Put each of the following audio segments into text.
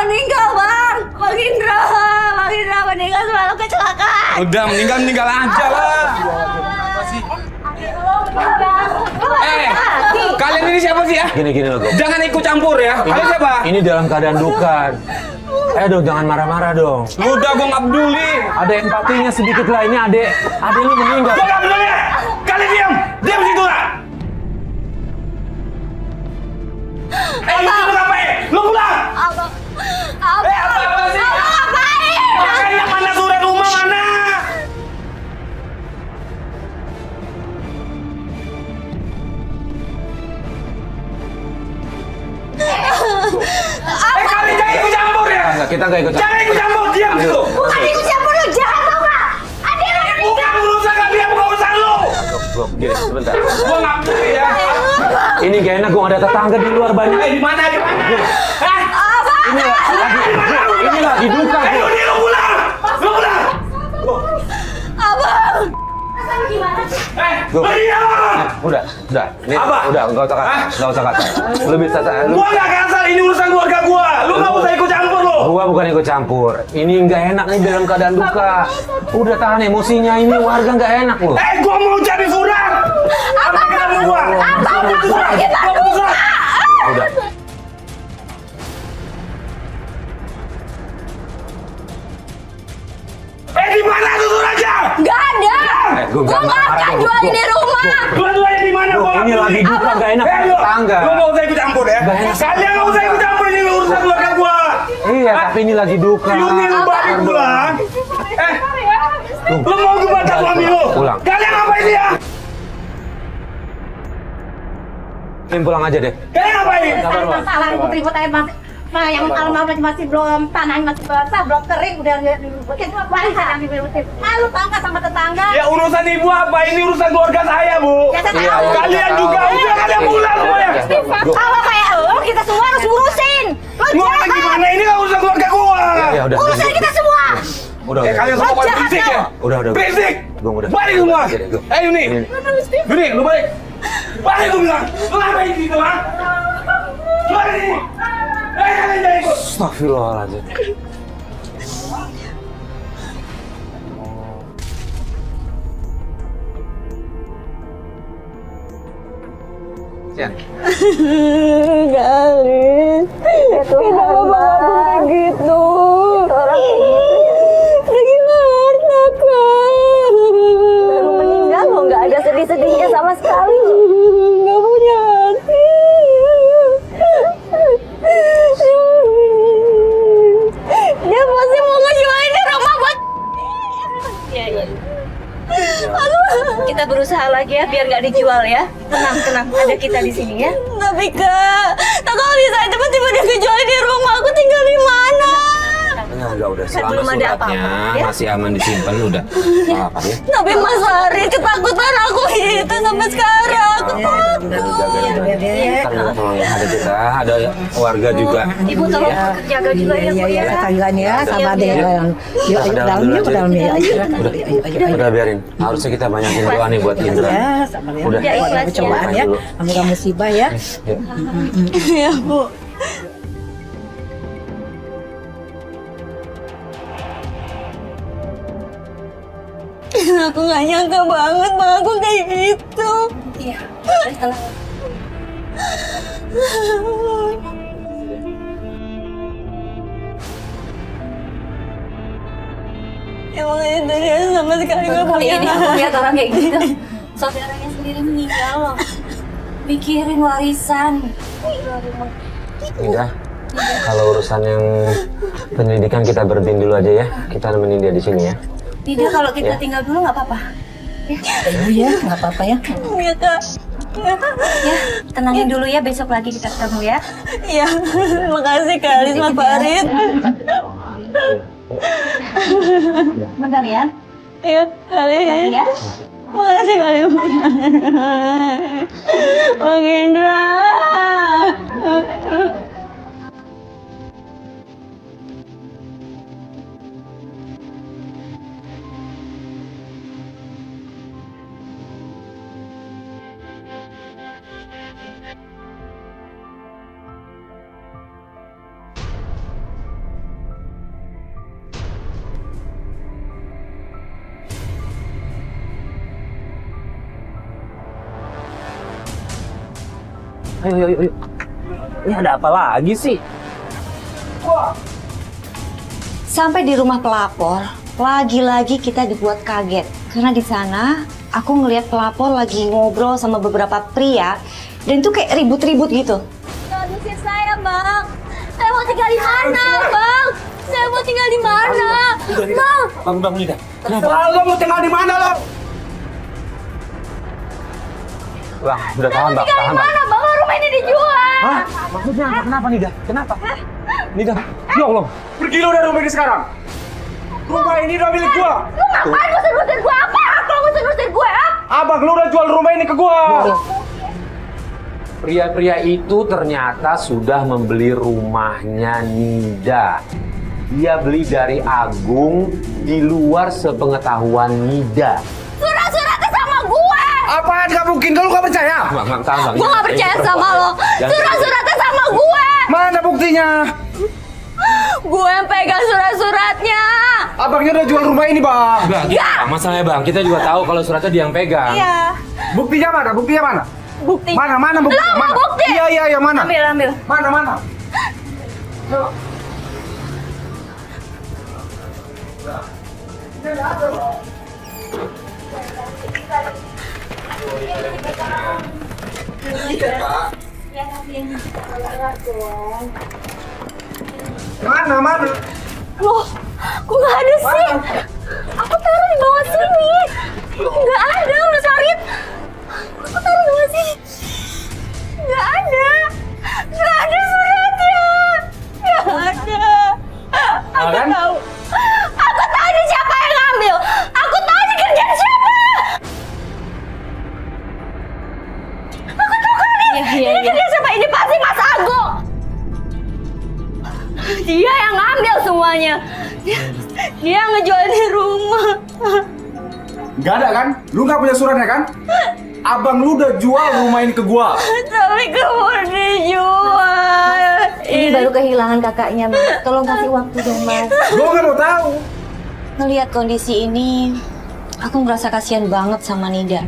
meninggal, Bang. Bang Indra meninggal semalam kecelakaan. Udah meninggal aja lah. Kalian ini siapa sih ya? Gini loh, Gop. Jangan ikut campur ya. Kalian siapa? Ini dalam keadaan duka. Dong, jangan marah-marah dong. Udah, gue nggak peduli. Ada empatinya sedikit lah. Ini adek lu meninggal. Gue nggak peduli. Kalian diam situ lah. Lu ngapain? Lu pulang. Abang Apa sih? ngapain? Makanya mana surat rumah mana? Kalian jangan ikut campur ya. Enggak, kita nggak ikut campur. Jangan ikut campur, diam situ. Bukan ikut campur, lu jahat tau gak? Ada yang Bukan urusan kalian, bukan urusan lu. Gop, gini, sebentar. Gua nggak peduli ya. Ini gak enak, gua ada tetangga di luar banyak. Di mana? Hah? Ini lagi duka, Gop. Lu pulang. Abang. Gimana sih? Gop. Diam. Udah. Ini, Apa? Udah, nggak usah kasar. Lu bisa, Gua nggak kasar, ini urusan keluarga gua. Lu nggak usah ikut campur lu. Gua bukan ikut campur. Ini nggak enak nih dalam keadaan duka. Udah tahan emosinya, ini warga nggak enak loh. Gua mau cari surat. Apa ketemu gua? Abang mau surat kita duka. Udah. Di mana tuh suratnya? Gak ada. Gua Gua nggak akan jual ini rumah. Dua-duanya di mana? Gua Ini lagi duka, nggak enak lu tetangga. nggak usah ikut campur ya. Nggak enak. Kalian nggak usah ikut campur, ini urusan keluarga gua. Iya, tapi ini lagi duka. Lu nih lu balik pulang. Lu mau gua baca suami lu? Pulang. Kalian ngapain sih ya? Pulang aja deh. Kalian ngapain? Masalah ribut-ribut aja yang almarhum masih belum, tanahnya masih basah, belum kering, udah bikin balik yang diributin. Lu tahu nggak sama tetangga? Ya urusan ibu apa? Ini urusan keluarga saya, Bu. Ya, saya tahu. Kalian juga udah kalian pulang semuanya. Kalau kayak lu, kita semua harus ngurusin. Lu Ngomong jahat. gimana? Ini kan urusan keluarga gua. Ya udah. Urusan kita semua. Udah. Kalian semua pada jahat, berisik ya? Udah. Berisik. Gua udah. Balik semua. Yuni. Ini. Yuni, lu balik. Balik gua bilang. Lu ngapain di situ, ha? Balik sini. Kalian jangan ikut. Astagfirullahaladzim. Sian. Galis. Kenapa Bapak begitu? Gimana, Kak? Baru meninggal loh, nggak ada sedih-sedihnya sama sekali. Nggak punya hati. Dia pasti mau ngejualin di rumah buat. Iya. Kita berusaha lagi ya, biar nggak dijual ya. Tenang, ada kita di sini ya. Tapi Kak, kalau bisa tiba-tiba dia ngejualin di rumah, aku tinggal di mana? Enggak, udah selama belum ada suratnya apa-apa, ya? masih aman disimpan udah. Apa ya? Tapi Mas Hari ketakutan aku itu sampai sekarang. Aku takut. Ntar juga tolong ya, ada kita, ada warga juga. Ibu tolong jaga juga ya, Bu ya. Tetanggaan ya, sama adek. Yuk, Ke dalam dalam dulu yuk, ke aja. dalam yuk. Udah biarin. Harusnya kita banyakin doa nih buat Indra. Ya, sabar ya. Udah. Ya, ikhlas Ada cobaan ya. Dulu. Semoga musibah ya. Yuk. Ya Bu. Aku gak nyangka banget Bang, aku kayak gitu. Iya, tenang. Emang itu dia sama sekali gak Kali punya ini aku lihat orang kayak gitu. Saudaranya sendiri meninggal loh. Mikirin warisan. Indra, kalau urusan yang pendidikan kita berhentiin dulu aja ya. Kita nemenin dia di sini ya. Tidak, kalau kita tinggal dulu nggak apa-apa. Iya, nggak apa-apa ya. Iya Kak. Ya, tenangin dulu ya, besok lagi kita ketemu ya. Iya, makasih Kak Alis Mas Farid. Bentar ya. Iya Alis. Ya. Makasih kali Bang Indra. Ayo. Ini ada apa lagi sih? Sampai di rumah pelapor, lagi-lagi kita dibuat kaget. Karena di sana aku ngelihat pelapor lagi ngobrol sama beberapa pria dan itu kayak ribut-ribut gitu. Jangan usir saya, Bang. Saya mau tinggal di mana, Bang? Saya mau tinggal di mana? Bang. Bang Nida. Selalu lo mau tinggal di mana lo? Bang, udah tahan bang. Tinggal di mana, Bang? Rumah ini dijual. Hah? Maksudnya apa? Kenapa Nida? Kenapa? Nida, ya Allah. Pergi lo dari rumah ini sekarang. Rumah ini udah milik gua. Lu ngapain ngusir-ngusir gue? Apa lu ngusir-ngusir gue, ha? Abang lo udah jual rumah ini ke gua. Pria-pria itu ternyata sudah membeli rumahnya Nida. Dia beli dari Agung di luar sepengetahuan Nida. Surat-suratnya sama gue. Apaan gak mungkin? Kalau gak percaya? Bang, tahan bang. Gue gak percaya sama lo. Surat-suratnya sama gue. Mana buktinya? Gue yang pegang surat-suratnya. Abangnya udah jual rumah ini, Bang. Bang, masalahnya bang, kita juga tahu kalau suratnya dia yang pegang. Iya. Buktinya mana? Buktinya mana? Bukti. Mana bukti? Lo mau bukti? Iya, mana? Ambil. Mana? Mana? Loh, kok gak ada sih? Aku taruh di bawah sini. Gak ada, Mas Farid. Aku taruh di bawah sini. Gak ada suratnya. Gak ada. Aku Kan? tahu. Aku tahu ini siapa yang ngambil. Aku tahu ini kerjaan siapa. Aku tahu kan ini kerjaan siapa. Ini pasti Mas Agung. Dia yang ngambil semuanya. Dia ngejual di rumah. Gak ada kan? Lu gak punya suratnya kan? Abang lu udah jual rumah ini ke gua. Tapi keburu dijual. Ini baru kehilangan kakaknya, Mas. Tolong kasih waktu dong, Mas. Gua gak mau tahu. Ngelihat kondisi ini, aku merasa kasihan banget sama Nida.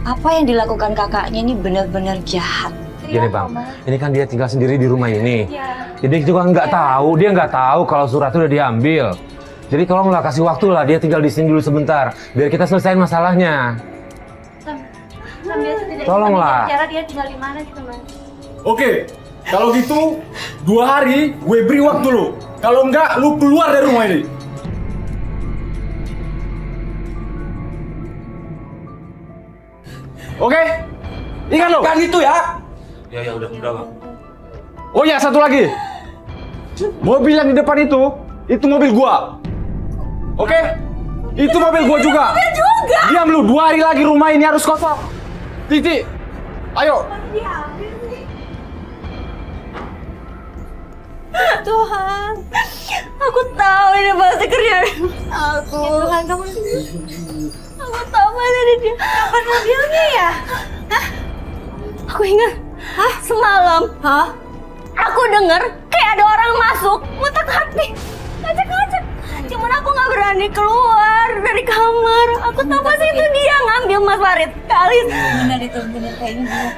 Apa yang dilakukan kakaknya ini benar-benar jahat. Gini bang, ini kan dia tinggal sendiri di rumah ini. Iya. Jadi juga dia nggak tahu kalau surat itu udah diambil. Jadi tolonglah kasih waktu lah, dia tinggal di sini dulu sebentar, biar kita selesaiin masalahnya. Tolonglah. Cara dia tinggal di mana gitu, Mas? Oke, kalau gitu 2 hari gue beri waktu lu. Kalau enggak, lu keluar dari rumah ini. Oke? Ingat lo? Kan gitu ya. Ya udah bang. Oh ya, satu lagi. Mobil yang di depan itu mobil gua. Oke? Itu mobil gua juga. Diam lu, 2 hari lagi rumah ini harus kosong. Titi, ayo. Tuhan, aku tahu ini pasti kerjaan aku. Tuhan, kamu. Aku tahu mana dia. Kapan mobilnya ya? Hah? Aku ingat. Hah? Semalam. Hah? Aku dengar kayak ada orang masuk, ngotak-ngatik, ngacak-ngacak. Cuman aku nggak berani keluar dari kamar. Aku tahu pasti itu dia ngambil Mas Farid. Kalis. Benar itu, benar kayaknya dia.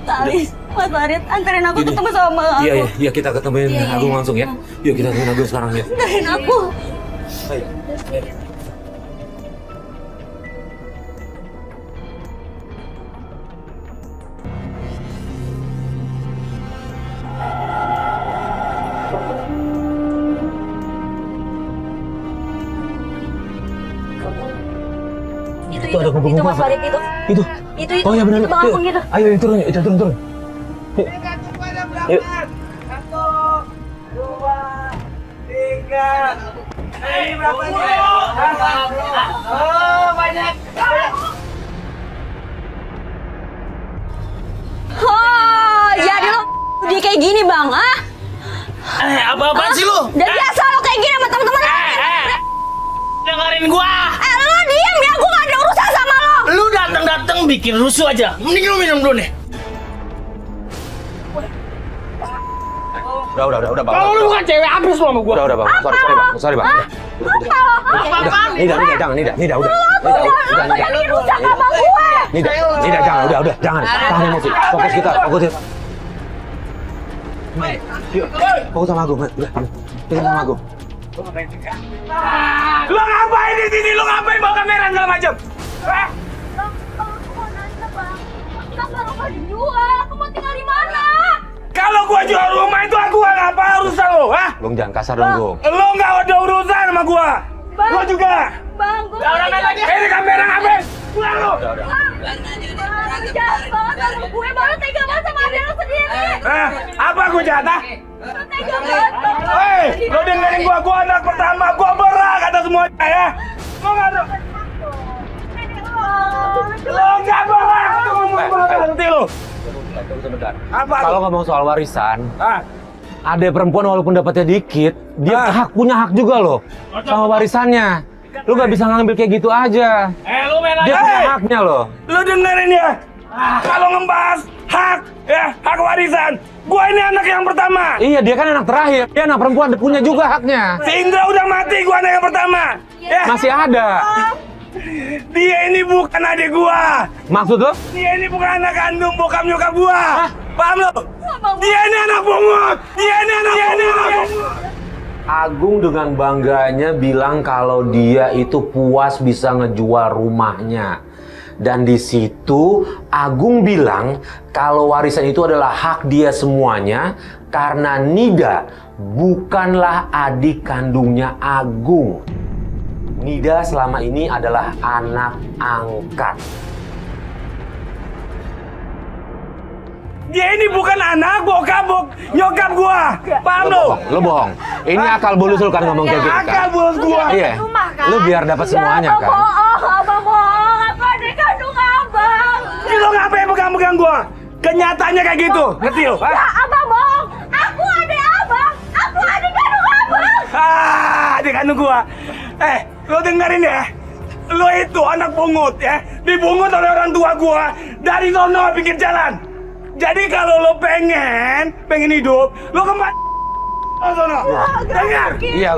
Kalis, Mas Farid, anterin aku ketemu sama aku. Iya kita ketemuin Agung langsung ya. Yuk kita ketemuin Agung sekarang ya. Anterin aku. Itu ada kumpul-kumpul. Itu Mas Farid itu. Itu. Oh iya benar. Itu Bang Agung gitu. Ayo turun. Yuk. Yuk. 1, 2, 3. Ini berapa nih? Oh, banyak. Oh, jadi lo dia kayak gini, Bang, ah? Apa-apaan sih lu? Udah biasa lo kayak gini sama temen-temen lo. Dengerin gua. Lo diem ya, gue gak ada urusan sama lo. Lu datang bikin rusuh aja. Mending lu minum dulu nih. Udah bang. Kalau lu bukan cewek, habis lu sama gua. Udah bang. Sorry bang. Nida, jangan, Nida, udah. Ini rusak sama gue. Nida, jangan, udah, jangan. Tahan emosi. Fokus kita. Yuk, fokus sama aku, udah. Pegang sama aku. Lo ngapain di sini? Lo ngapain bawa kamera segala macam? Aku mau tinggal di mana? Kalau gua jual rumah itu aku apa urusan lo? Hah? Gung, jangan kasar dong, Gung. Lo nggak ada urusan sama gua. Lo juga. Bang, gue Ini kamera ngapain? Pulang lo. jahat banget sama gue, baru tega banget sama adik lo sendiri. Apa gua jahat? Ah? Tega banget. Hei, lo dengerin gua anak pertama, gua berhak atas semuanya ya. Lo nggak ada. Lo nggak berhak untuk ngomong berhenti lo. Apa? Kalau ngomong soal warisan, Ah, ada perempuan walaupun dapatnya dikit, dia punya hak juga loh sama warisannya. Lu gak bisa ngambil kayak gitu aja. lu main Dia punya haknya loh. Lo dengerin ya. Kalau ngebahas hak, ya hak warisan, gua ini anak yang pertama. Iya, dia kan anak terakhir. Dia anak perempuan, dia punya juga haknya. Si Indra udah mati, gua anak yang pertama. Ya, Masih ada. dia ini bukan adik gua. Maksud lo? Dia ini bukan anak kandung bokap nyokap gua. Paham lo? Dia ini anak pungut. Dia ini anak pungut. Agung dengan bangganya bilang kalau dia itu puas bisa ngejual rumahnya. Dan di situ Agung bilang kalau warisan itu adalah hak dia semuanya karena Nida bukanlah adik kandungnya Agung. Nida selama ini adalah anak angkat. Dia ini bukan anak nyokap gua. Paham lo? Lo bohong. Ini akal bulus lu kan ngomong kayak gitu kan? Akal bulus gua. Iya. Lu biar dapat semuanya kan? Abang bohong, apa adik kandung abang? Lo ngapain pegang-pegang gua? Kenyataannya kayak gitu. Ngerti lo? Ya, abang bohong. Aku adik abang. Aku adik kandung abang. Adik kandung gua. Lo dengerin ya. Lo itu anak pungut ya. Dipungut oleh orang tua gua dari sono pinggir jalan. Jadi kalau lo pengen hidup, lo kembali ke sono. Dengar? Iya,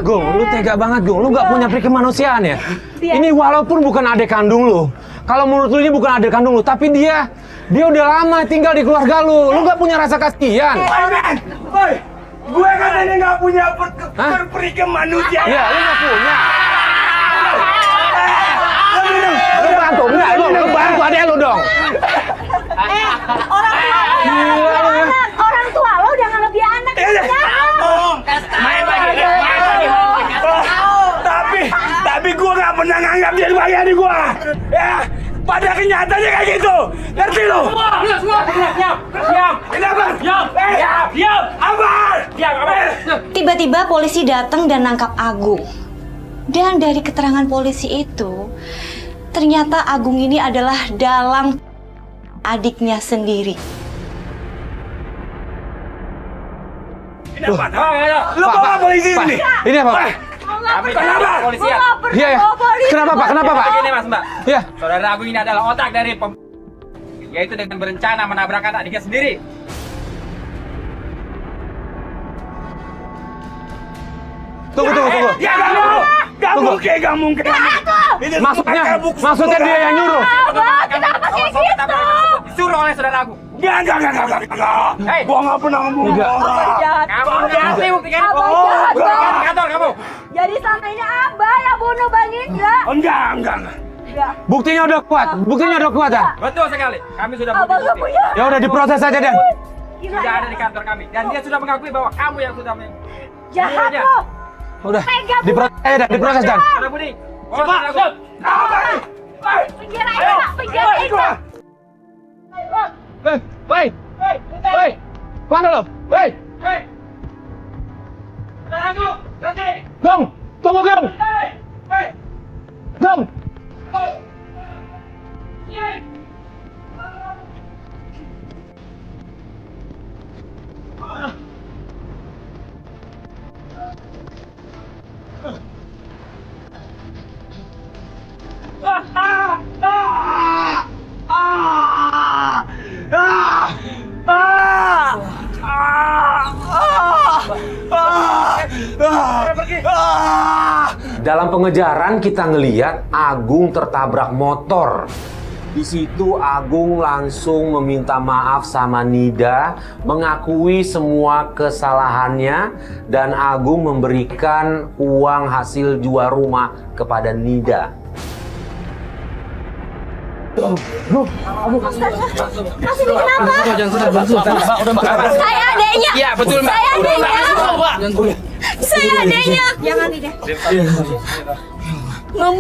Gung, lu tega banget, Gung. Lu gak punya pri kemanusiaan ya? Ini walaupun bukan adik kandung lu. Kalau menurut lu ini bukan adik kandung lu, tapi dia udah lama tinggal di keluarga lu. Lu gak punya rasa kasihan. Woi, gue katanya gak punya peri kemanusiaan. Iya, lu gak punya. Lu bantu, enggak, lu bantu adek lu dong. Orang tua lo udah lebih anak. Main lagi. Tapi gue gak pernah nganggap dia sebagai adik gue. Ya, pada kenyataannya kayak gitu. Ngerti lo? Siap. Kenapa? Siap. Apa? Tiba-tiba polisi datang dan nangkap Agung. Dan dari keterangan polisi itu, ternyata Agung ini adalah dalang adiknya sendiri. Lo bawa polisi sini. Ini apa? Kenapa? Iya, ya. Kenapa, Pak? Kenapa, Pak? Begini, Mas, Mbak. Iya. Saudara Agung ini adalah otak dari yaitu dengan berencana menabrak anak adiknya sendiri. Tunggu. Ya gak mungkin. Maksudnya dia yang nyuruh. Kenapa kayak gitu? Disuruh oleh saudara Agung. Enggak. Hei, Gua gak pernah ngomong orang. kamu berhasil buktikan. Abang jahat Buktikan di kantor kamu. Jadi selama ini abah yang bunuh Bang Indra. Enggak. Buktinya udah kuat ya? Betul sekali. Kami sudah Abang gak bukti. punya. Ya udah diproses aja Dan. Sudah ada di kantor kami dan dia sudah mengakui bahwa kamu yang sudah Jahat Iya. lo. Udah. Diproses Dan. Saudara Budi. Saudara Agung. Penjara aja, Pak. Penjara aja. Woi. Mana lo? Woi. Saudara Agung. Berhenti. Gong, tunggu Gong. Gong. Pergi. dalam pengejaran kita ngeliat Agung tertabrak motor. Di situ Agung langsung meminta maaf sama Nida, mengakui semua kesalahannya, dan Agung memberikan uang hasil jual rumah kepada Nida. Saya adeknya. Iya, betul, Mbak. Saya adeknya. Saya adeknya. Jangan tidak. Bang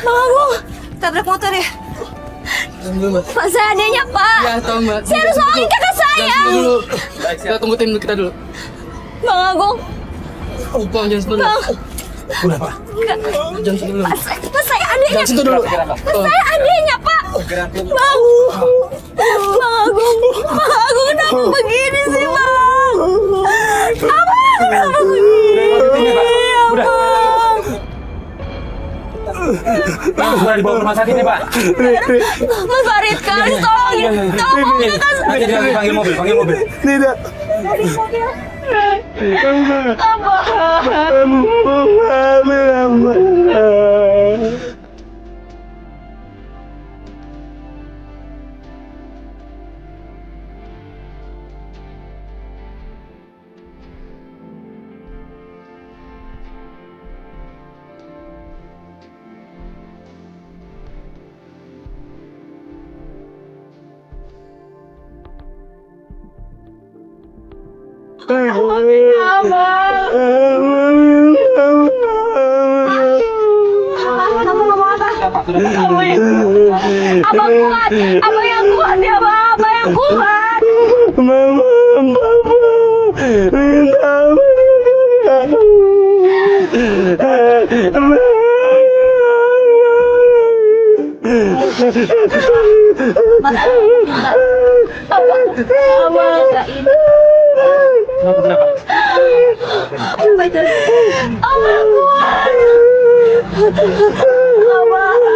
Agung, tabrak motor ya? Pak, saya adeknya, Pak. Ya, tahu Mbak. Saya harus nolongin kakak saya. Jangan dulu. Kita tunggu tim kita dulu. Bang Agung, Oh, Bang, jangan sentuh dulu. Bang. Jangan sentuh dulu. Pak, saya adeknya. Jangan sentuh dulu. Pak, saya adeknya, Pak. Bang. Bang Agung, kenapa begini sih, Bang? Abang, kenapa begini? Udah. Bang, sudah dibawa ke rumah sakit nih, Pak. Mas Farid, kali tolongin. Tolong kakak saya. Panggil mobil. Tidak. Abang kuat, abang yang kuat ya, Bang. Abang yang kuat.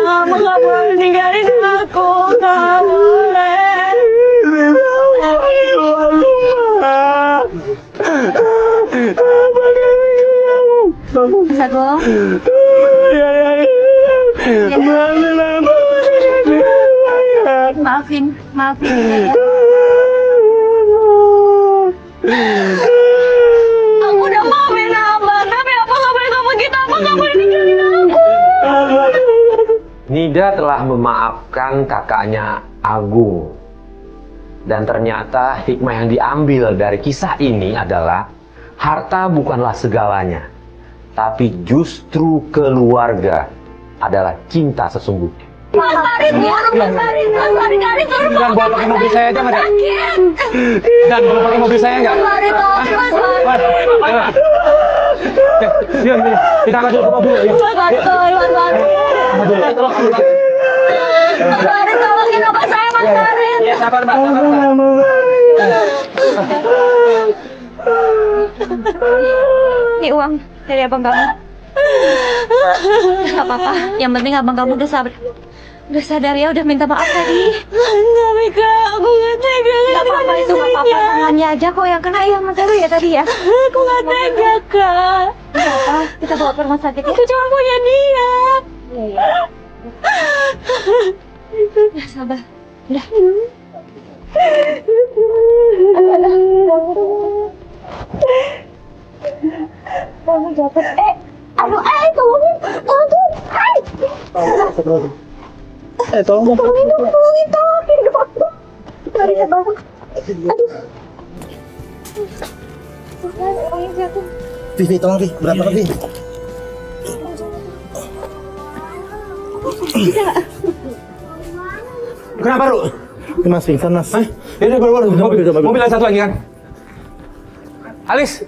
Abang nggak boleh ninggalin aku, nggak boleh. Sagung. Maafin ya. Aku udah maafin abang, tapi apa nggak boleh sama kita, apa nggak boleh ninggalin aku. Nida telah memaafkan kakaknya Agung. Dan ternyata hikmah yang diambil dari kisah ini adalah harta bukanlah segalanya, tapi justru keluarga adalah cinta sesungguhnya. Mas Farid, burung Mas Farid turun. Dan bawa pakai mobil saya aja nggak ada? Dan bawa pakai mobil saya nggak? Mas Farid, tolong Mas Farid. Yuk, kita angkat dulu ke mobil. Yuk. Mas Farid, tolong Mas Farid. Mas Farid, tolongin apa saya, Mas Farid. Ya, sabar, Mbak. Ini uang dari abang kamu. Gak apa-apa, yang penting abang kamu udah sadar ya, udah minta maaf tadi. Tapi Kak, aku nggak tega. Gak apa-apa, itu gak apa-apa, tangannya aja kok yang kena ya Mas Heru ya tadi ya. Aku nggak tega, Kak. Gak apa, kita bawa ke rumah sakit ya. Aku cuma punya dia. Ya, sabar. Udah. Kamu jatuh. Aduh, tolongin. Tolong. Tolongin. Mari saya bangun. Aduh. Vivi, tolong Vi. Berapa Vi? Kenapa lu? Mas pingsan Mas. Ini baru mobil yang satu lagi kan? Alis,